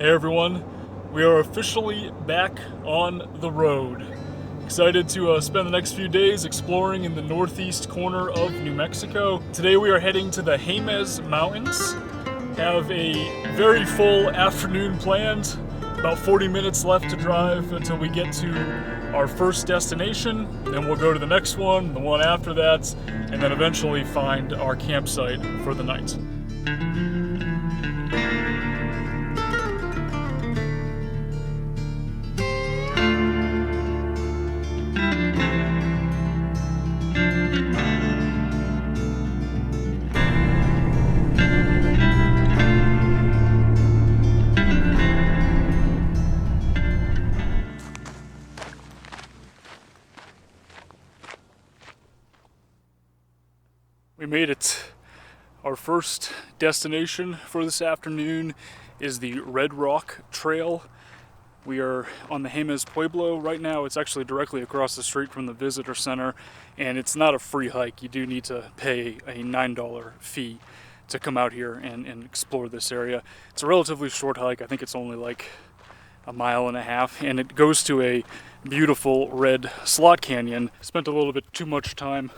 Hey everyone, we are officially back on the road. Excited to spend the next few days exploring in the northeast corner of New Mexico. Today we are heading to the Jemez Mountains. Have a very full afternoon planned. About 40 minutes left to drive until we get to our first destination. Then we'll go to the next one, the one after that, and then eventually find our campsite for the night. We made it. Our first destination for this afternoon is the Red Rock Trail. We are on the Jemez Pueblo right now. It's actually directly across the street from the visitor center, and it's not a free hike. You do need to pay a $9 fee to come out here and explore this area. It's a relatively short hike. I think it's only like a mile and a half, and it goes to a beautiful red slot canyon. Spent a little bit too much time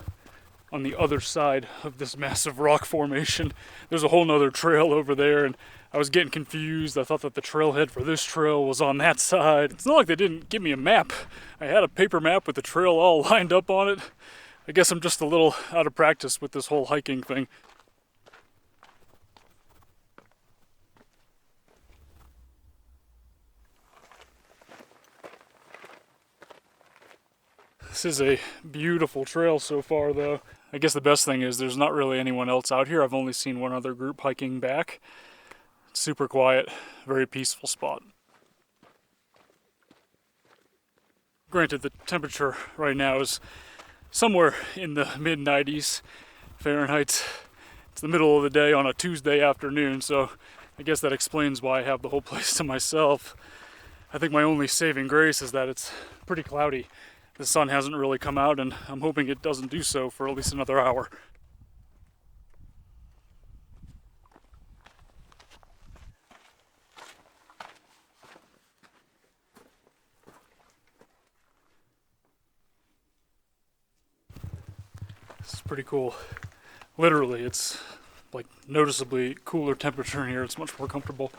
on the other side of this massive rock formation. There's a whole nother trail over there, and I was getting confused. I thought that the trailhead for this trail was on that side. It's not like they didn't give me a map. I had a paper map with the trail all lined up on it. I guess I'm just a little out of practice with this whole hiking thing. This is a beautiful trail so far, though. I guess the best thing is there's not really anyone else out here. I've only seen one other group hiking back. It's super quiet, very peaceful spot. Granted, the temperature right now is somewhere in the mid-90s Fahrenheit. It's the middle of the day on a Tuesday afternoon, so I guess that explains why I have the whole place to myself. I think my only saving grace is that it's pretty cloudy. The sun hasn't really come out, and I'm hoping it doesn't do so for at least another hour. This is pretty cool. Literally, it's like noticeably cooler temperature in here. It's much more comfortable.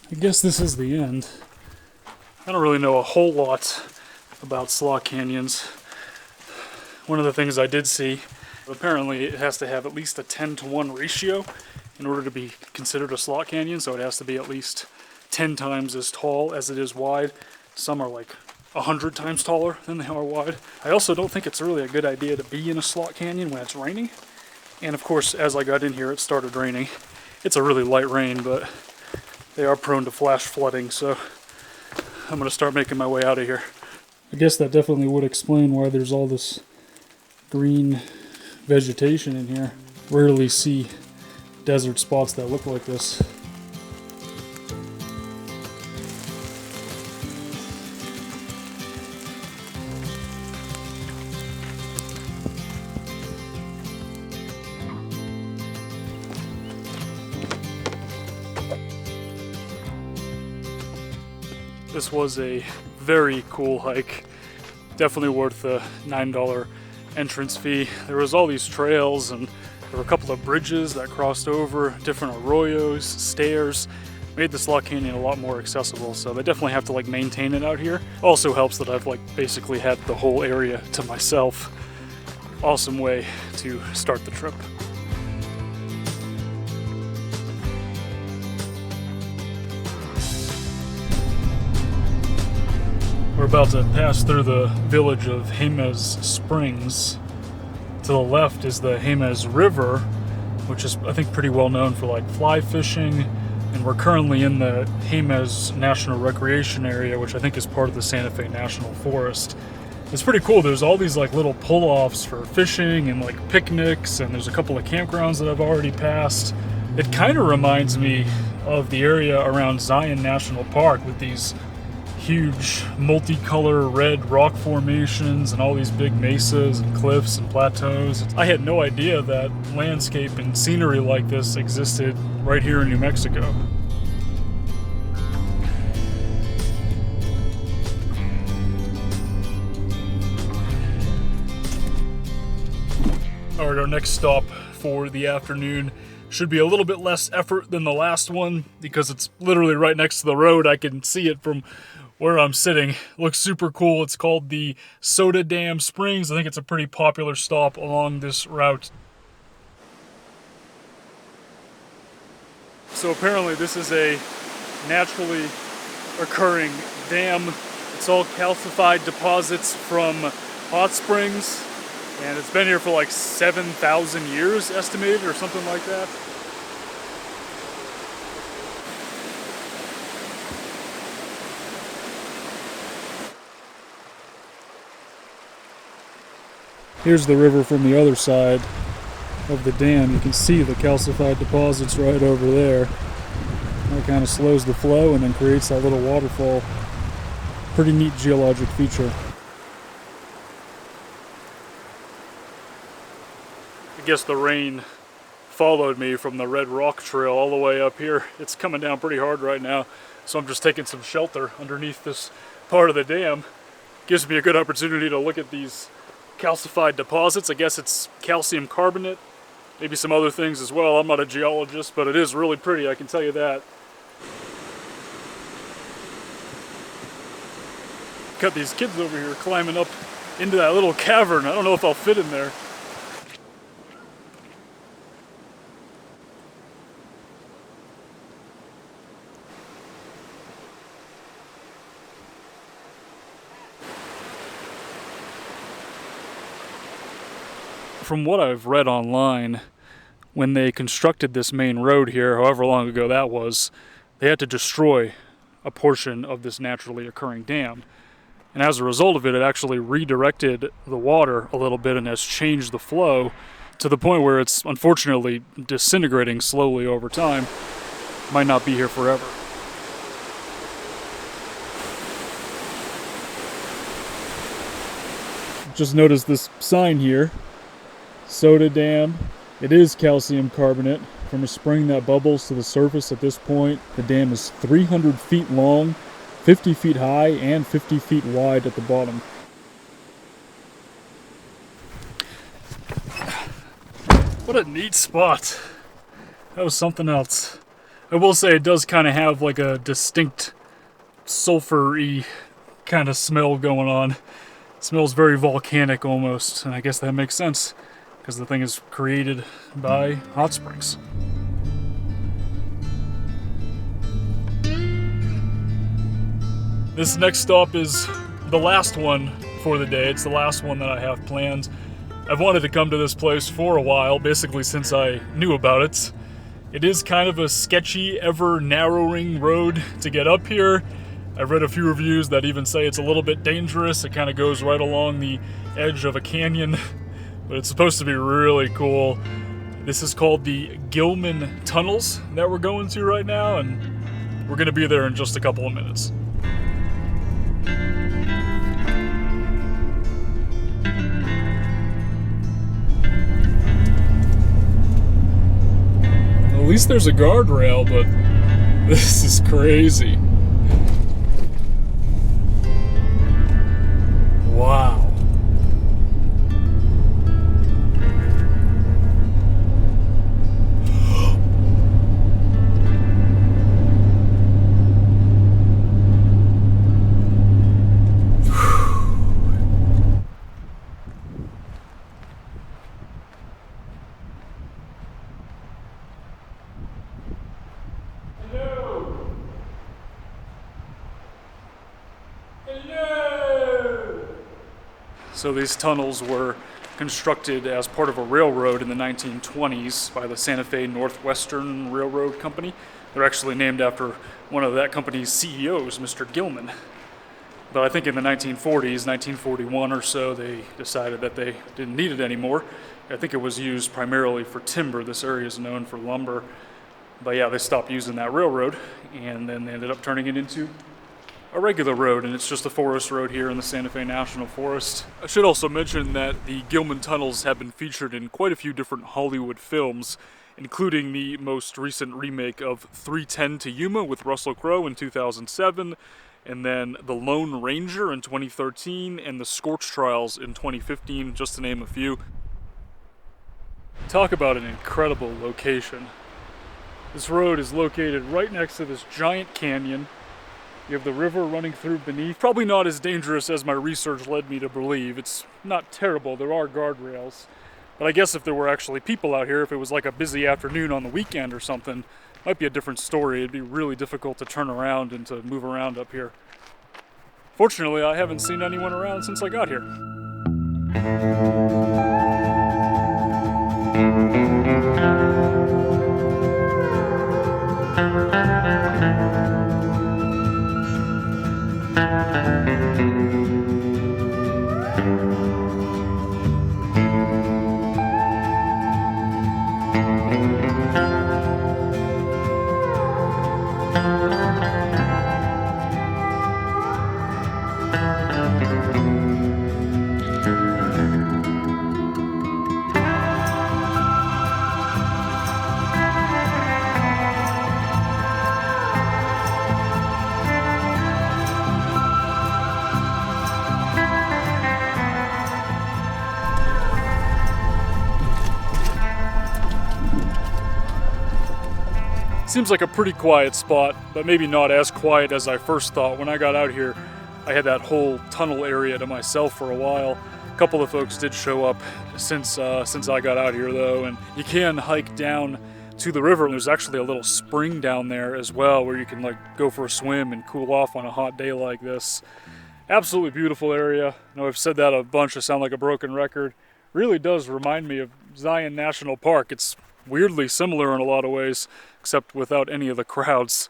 I guess this is the end. I don't really know a whole lot about slot canyons. One of the things I did see, apparently it has to have at least a 10-to-1 ratio in order to be considered a slot canyon, so it has to be at least 10 times as tall as it is wide. Some are like 100 times taller than they are wide. I also don't think it's really a good idea to be in a slot canyon when it's raining. And of course, as I got in here, it started raining. It's a really light rain, but they are prone to flash flooding, so I'm going to start making my way out of here. I guess that definitely would explain why there's all this green vegetation in here. Rarely see desert spots that look like this. This was a very cool hike. Definitely worth the $9 entrance fee. There was all these trails, and there were a couple of bridges that crossed over, different arroyos, stairs. Made the slot canyon a lot more accessible, so they definitely have to maintain it out here. Also helps that I've basically had the whole area to myself. Awesome way to start the trip. We're about to pass through the village of Jemez Springs. To the left is the Jemez River, which is, I think, pretty well known for fly fishing. And we're currently in the Jemez National Recreation Area, which I think is part of the Santa Fe National Forest. It's pretty cool. There's all these little pull-offs for fishing and picnics, and there's a couple of campgrounds that I've already passed. It kind of reminds me of the area around Zion National Park with these huge multicolor red rock formations and all these big mesas and cliffs and plateaus. I had no idea that landscape and scenery like this existed right here in New Mexico. All right, our next stop for the afternoon should be a little bit less effort than the last one because it's literally right next to the road. I can see it from where I'm sitting. It looks super cool. It's called the Soda Dam Springs. I think it's a pretty popular stop along this route. So apparently this is a naturally occurring dam. It's all calcified deposits from hot springs. And it's been here for like 7,000 years estimated or something like that. Here's the river from the other side of the dam. You can see the calcified deposits right over there. That kind of slows the flow and then creates that little waterfall. Pretty neat geologic feature. I guess the rain followed me from the Red Rock Trail all the way up here. It's coming down pretty hard right now, so I'm just taking some shelter underneath this part of the dam. Gives me a good opportunity to look at these calcified deposits. I guess it's calcium carbonate, maybe some other things as well. I'm not a geologist, but it is really pretty, I can tell you that. Got these kids over here climbing up into that little cavern. I don't know if I'll fit in there. From what I've read online, when they constructed this main road here, however long ago that was, they had to destroy a portion of this naturally occurring dam. And as a result of it, it actually redirected the water a little bit and has changed the flow to the point where it's unfortunately disintegrating slowly over time. Might not be here forever. Just noticed this sign here. Soda Dam. It is calcium carbonate from a spring that bubbles to the surface at this point. The dam is 300 feet long, 50 feet high, and 50 feet wide at the bottom. What a neat spot. That was something else. I will say it does kind of have like a distinct sulfur-y kind of smell going on. It smells very volcanic almost, and I guess that makes sense, because the thing is created by hot springs. This next stop is the last one for the day. It's the last one that I have planned. I've wanted to come to this place for a while, basically since I knew about it. It is kind of a sketchy, ever-narrowing road to get up here. I've read a few reviews that even say it's a little bit dangerous. It kind of goes right along the edge of a canyon. But it's supposed to be really cool. This is called the Gilman Tunnels that we're going to right now, and we're going to be there in just a couple of minutes. At least there's a guardrail, but this is crazy. Wow. So these tunnels were constructed as part of a railroad in the 1920s by the Santa Fe Northwestern Railroad Company. They're actually named after one of that company's CEOs, Mr. Gilman. But I think in the 1940s, 1941 or so, they decided that they didn't need it anymore. I think it was used primarily for timber. This area is known for lumber. But yeah, they stopped using that railroad, and then they ended up turning it into a regular road, and it's just a forest road here in the Santa Fe National Forest. I should also mention that the Gilman Tunnels have been featured in quite a few different Hollywood films, including the most recent remake of 3:10 to Yuma with Russell Crowe in 2007, and then The Lone Ranger in 2013, and The Scorch Trials in 2015, just to name a few. Talk about an incredible location. This road is located right next to this giant canyon. You have the river running through beneath. Probably not as dangerous as my research led me to believe. It's not terrible, there are guardrails. But I guess if there were actually people out here, if it was like a busy afternoon on the weekend or something, might be a different story. It'd be really difficult to turn around and to move around up here. Fortunately, I haven't seen anyone around since I got here. Seems like a pretty quiet spot, but maybe not as quiet as I first thought. When I got out here, I had that whole tunnel area to myself for a while. A couple of folks did show up since I got out here though, and you can hike down to the river. There's actually a little spring down there as well where you can like go for a swim and cool off on a hot day like this. Absolutely beautiful area. I know I've said that a bunch, I sound like a broken record. Really does remind me of Zion National Park. It's weirdly similar in a lot of ways, except without any of the crowds.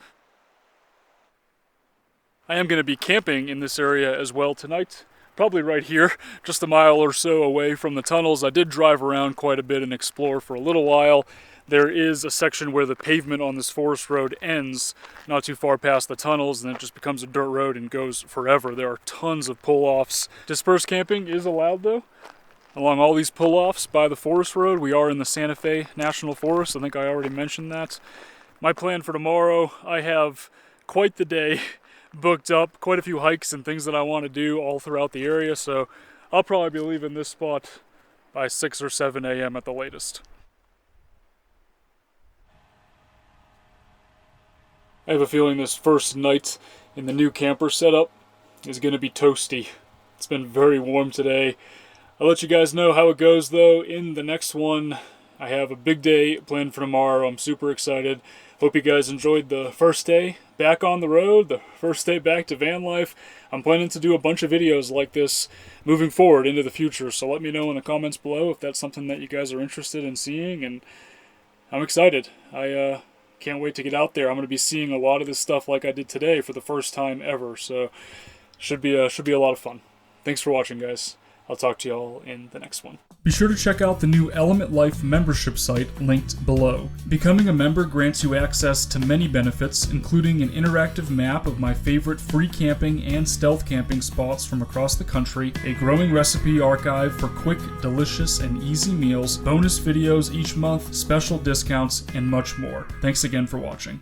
I am going to be camping in this area as well tonight, probably right here, just a mile or so away from the tunnels. I did drive around quite a bit and explore for a little while. There is a section where the pavement on this forest road ends, not too far past the tunnels, and it just becomes a dirt road and goes forever. There are tons of pull-offs. Dispersed camping is allowed though. Along all these pull-offs by the forest road, we are in the Santa Fe National Forest. I think I already mentioned that. My plan for tomorrow, I have quite the day booked up, quite a few hikes and things that I want to do all throughout the area, so I'll probably be leaving this spot by 6 or 7 a.m. at the latest. I have a feeling this first night in the new camper setup is going to be toasty. It's been very warm today. I'll let you guys know how it goes though in the next one. I have a big day planned for tomorrow. I'm super excited. Hope you guys enjoyed the first day back on the road, the first day back to van life. I'm planning to do a bunch of videos like this moving forward into the future, so let me know in the comments below if that's something that you guys are interested in seeing, and I'm excited. I can't wait to get out there. I'm going to be seeing a lot of this stuff like I did today for the first time ever, so should be a lot of fun. Thanks for watching, guys. I'll talk to y'all in the next one. Be sure to check out the new Element Life membership site linked below. Becoming a member grants you access to many benefits, including an interactive map of my favorite free camping and stealth camping spots from across the country, a growing recipe archive for quick, delicious, and easy meals, bonus videos each month, special discounts, and much more. Thanks again for watching.